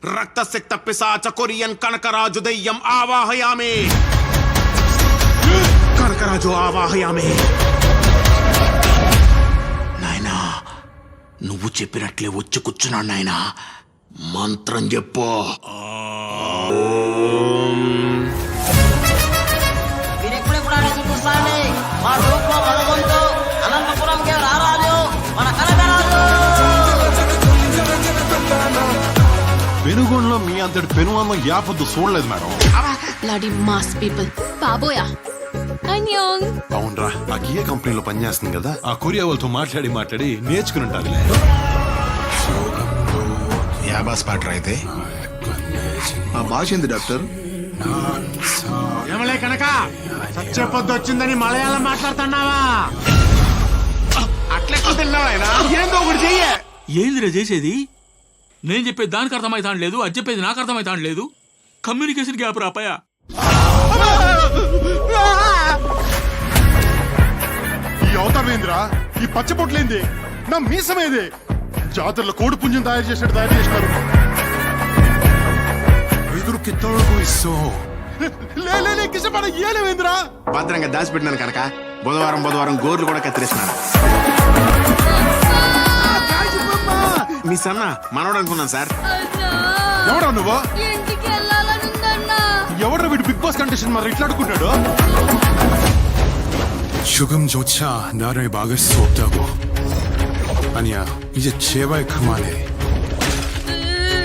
రక్తసిక్త పిశాచ Korean Kanakaraju దెయ్యం ఆవాహయామి. కనకరాజు ఆవాహయామి. నాయనా నువ్వు చెప్పినట్లే వచ్చి కూర్చున్నాడు నాయనా. మంత్రం చెప్పు. పెనుగొండలో మీ అంతటి పెనుగొండ యాపొద్దు చూడలేదు మేడం. Bloody mass people. బాబోయా అవునరా, ఆ కియా కంపెనీలో పనిచేస్తుంది కదా, ఆ కొరియా వాళ్ళతో మాట్లాడి నేర్చుకుని ఉంటారులే. యాబాస్ పాటర్ అయితే ఆ భాష ఏంది డాక్టర్? ఏమలే కనుక సత్య పొద్దు వచ్చిందని మలయాళం మాట్లాడుతున్నావా? అట్లెట్లు తిన్నావు ఆయన? ఏందో ఒకటి చెయ్య. ఏందిరా చేసేది? నేను చెప్పేది దానికి అర్థమైతాను లేదు, అది చెప్పేది నాకు అర్థమైతాను లేదు. కమ్యూనికేషన్ గ్యాప్ రాపాయా. ఈ అవతారమేంద్రా? ఈ పచ్చబొట్లేంది? నా మీసమేది? జాతరలో కోడి పుంజం తయారు చేసినారు. ఎదురుకి తోడుకు ఇస్తో లే కిసపడ ఏలేవేంద్రా? భద్రంగా దాచిపెట్టినాను కనుక బుధవారం గోర్లు కూడా కత్తిరిస్తున్నాను. మీ సన్న మనవడు అనుకున్నాను సార్. ఎవడా నువ్వు? ఎవడ్రా వీడు బిగ్ బాస్ కంటెస్టెంట్ మరి ఇట్లా అడుగుకుంటాడు? 조금조차 나를 막을 수 없다고. 아니야, 이제 제발 그만해.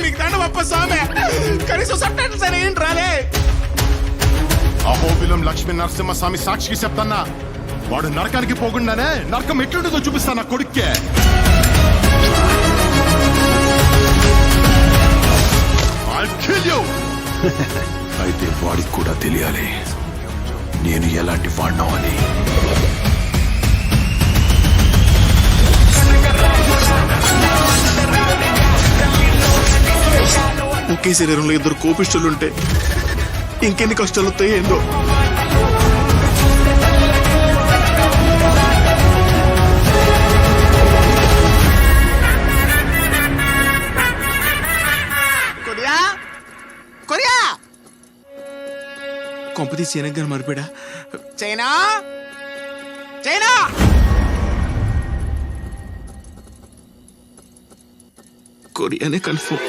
మీకు దండ పప్ప స్వామి, కనీసం సబ్టైటిల్స్ అని ఏంటి రాలే? అహోబిలం లక్ష్మీ నరసింహస్వామి సాక్షికి చెప్తాన్నా, వాడు నరకానికి పోకుండానే నరకం ఎట్లుంటుందో చూపిస్తాను నా కొడుక్కే. I'll kill you. అయితే వాడికి కూడా తెలియాలి నేను ఎలాంటి వాడినా అని. ఒకే శరీరంలో ఇద్దరు కోపిష్ఠులుంటే ఇంకెన్ని కష్టాలు వస్తాయి ఏందో. కొరియా కొంపతి చైనా మరిపోయా. చైనా కొరియానే కన్ఫర్మ్.